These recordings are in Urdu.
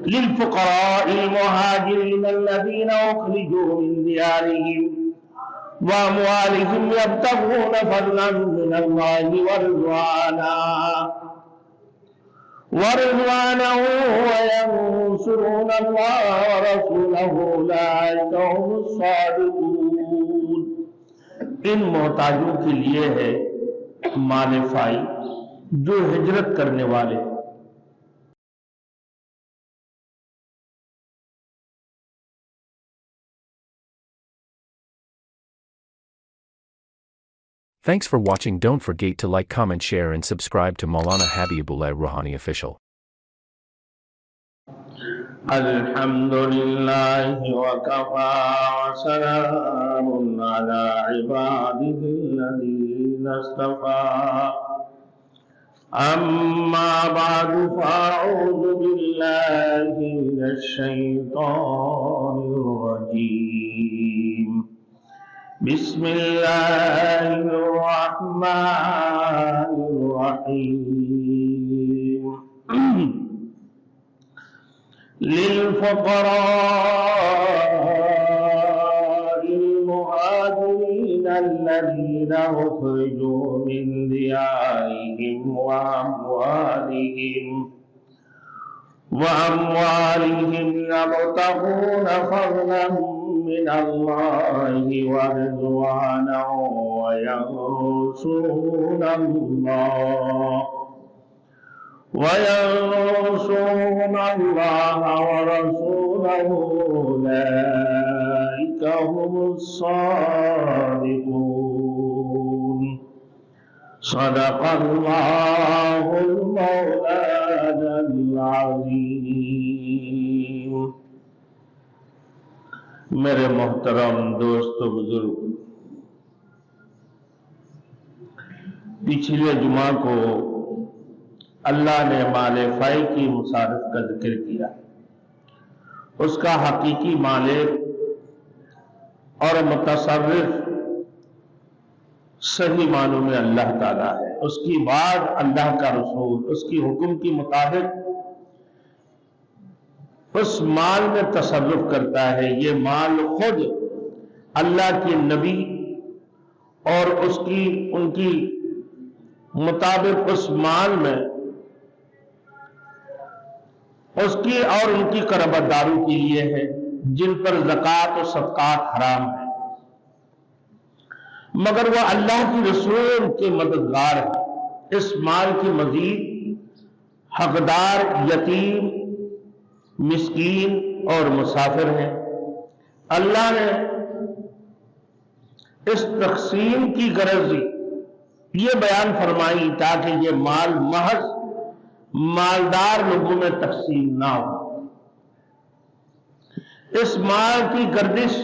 للفقراء المهاجرين الذين أخرجوا من ديارهم وأموالهم يبتغون فضلا من الله ورضوانه وينصرون الله ورسوله أولئك هم الصادقون. ان محتاجوں کے لیے ہے مال فائی جو ہجرت کرنے والے. Thanks for watching. Don't forget to like, comment, share and subscribe to Maulana Habibullah Rouhani Official. Alhamdulillah wa kafa wa salamun ala ibadihi alladhina istafa. Amma ba'du fa'udhu billahi minash shaytanir rajim. بسم الله الرحمن الرحيم. للفقراء المهاجرين الذين أخرجوا من ديارهم وأموالهم يبتغون فضلا من الله ورضوانه وينصرون الله ورسوله أولئك هم الصادقون. صدق الله المولانا العظيم. میرے محترم دوست و بزرگ، پچھلے جمعہ کو اللہ نے مال فائی کی مصارف کا ذکر کیا. اس کا حقیقی مالک اور متصرف صحیح معنوں میں اللہ تعالیٰ ہے. اس کی بعد اللہ کا رسول اس کی حکم کے مطابق اس مال میں تصرف کرتا ہے. یہ مال خود اللہ کے نبی اور ان کی مطابق اس مال میں اس کی اور ان کی قرابتداروں کے لیے ہے جن پر زکوٰۃ و صدقات حرام ہے، مگر وہ اللہ کی رسول کے مددگار ہے. اس مال کی مزید حقدار یتیم، مسکین اور مسافر ہیں. اللہ نے اس تقسیم کی غرض یہ بیان فرمائی تاکہ یہ مال محض مالدار لوگوں میں تقسیم نہ ہو. اس مال کی گردش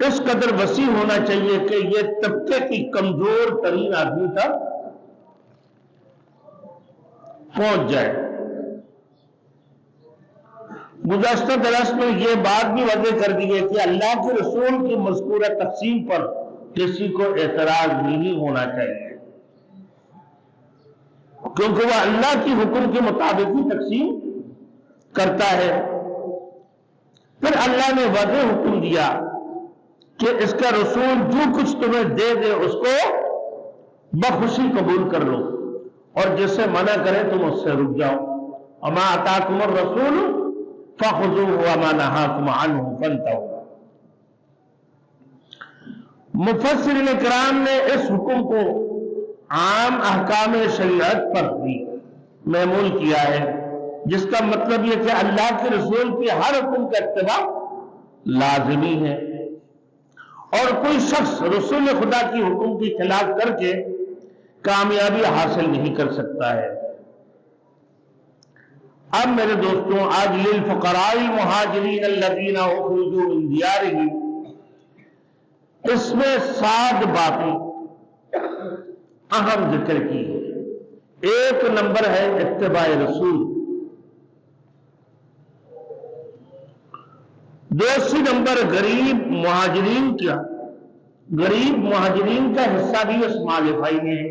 اس قدر وسیع ہونا چاہیے کہ یہ طبقے کی کمزور ترین آدمی تک پہنچ جائے. گزشتہ درس میں یہ بات بھی واضح کر دی ہے کہ اللہ کے رسول کی مذکورہ تقسیم پر کسی کو اعتراض نہیں ہونا چاہیے، کیونکہ وہ اللہ کی حکم کے مطابق ہی تقسیم کرتا ہے. پھر اللہ نے واضح حکم دیا کہ اس کا رسول جو کچھ تمہیں دے دے اس کو بخوشی قبول کر لو، اور جس سے منع کرے تم اس سے رک جاؤ. وما آتاکم الرسول فخذوہ وما نہاکم عنہ فانتہوا. مفسرین کرام نے اس حکم کو عام احکام شریعت پر بھی معمول کیا ہے، جس کا مطلب یہ کہ اللہ کے رسول کے ہر حکم کا اتباع لازمی ہے، اور کوئی شخص رسول خدا کی حکم کی خلاف کر کے کامیابی حاصل نہیں کر سکتا ہے. اب میرے دوستوں، آج للفقراء المہاجرین الذین اخرجوا من دیارہم، اس میں 7 باتیں اہم ذکر کی ہے. ایک نمبر ہے اتباع رسول، دوسری نمبر غریب مہاجرین کا حصہ بھی اس مال فائی میں ہے.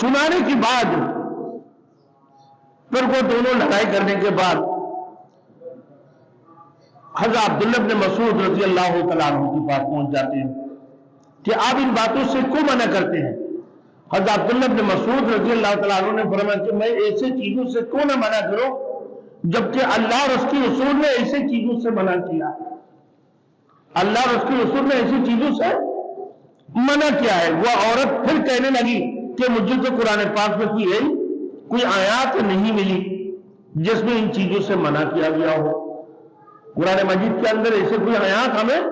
سنانے کے بعد پھر وہ دونوں لڑائی کرنے کے بعد حضرت عبداللہ بن مسعود رضی اللہ تعالیٰ عنہ کے پاس پہنچ جاتے ہیں کہ آپ ان باتوں سے کیوں منع کرتے ہیں؟ حضرت عبداللہ بن مسعود رضی اللہ تعالیٰ عنہ نے فرمایا کہ میں ایسے چیزوں سے کیوں نہ منع کروں جبکہ اللہ اور اس کے رسول نے ایسے چیزوں سے منع کیا. اللہ اور اس کے رسول نے ایسی چیزوں سے منع کیا ہے. وہ عورت پھر کہنے لگی کہ مجھے تو قرآن پاک میں کوئی آیات نہیں ملی جس میں ان چیزوں سے منع کیا گیا ہو. قرآن مجید کے اندر ایسے کوئی آیات ہمیں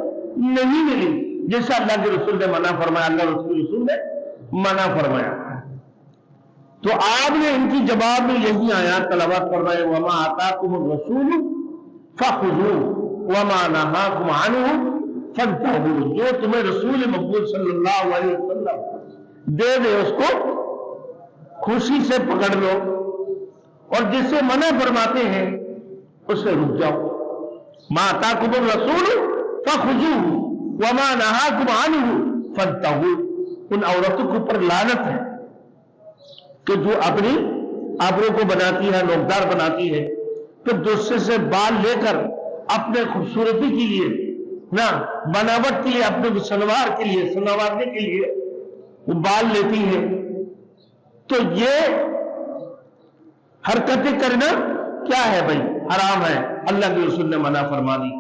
نہیں ملی جیسے اللہ کے رسول نے منع فرمایا, اللہ اور اس کے رسول نے منع فرمایا. تو آپ نے ان کی جواب میں یہی آیات تلاوت فرمائے وَمَا آتَاكُمُ الرَّسُولُ فَخُذُوهُ وَمَا نَهَاكُمْ عَنْهُ فَانْتَهُوا. جو تمہیں رسول مقبول صلی اللہ علیہ وسلم دے دے اس کو خوشی سے پکڑ لو اور جس سے منع فرماتے ہیں اس سے رک جاؤ. مَا آتَاكُمُ الرَّسُولُ فَخُذُوهُ وَمَا نَهَاكُمْ عَنْهُ فَانْتَهُوا. ان عورتوں کے اوپر لعنت ہے کہ جو اپنی آبرو کو بناتی ہے, نوکدار بناتی ہے, پھر دوسرے سے بال لے کر اپنے خوبصورتی کے لیے نہ بناوٹ کے لیے اپنے سنوار کے لیے سنوارنے کے لیے وہ بال لیتی ہے. تو یہ حرکتیں کرنا کیا ہے بھائی؟ حرام ہے, اللہ کے رسول نے منع فرما دی.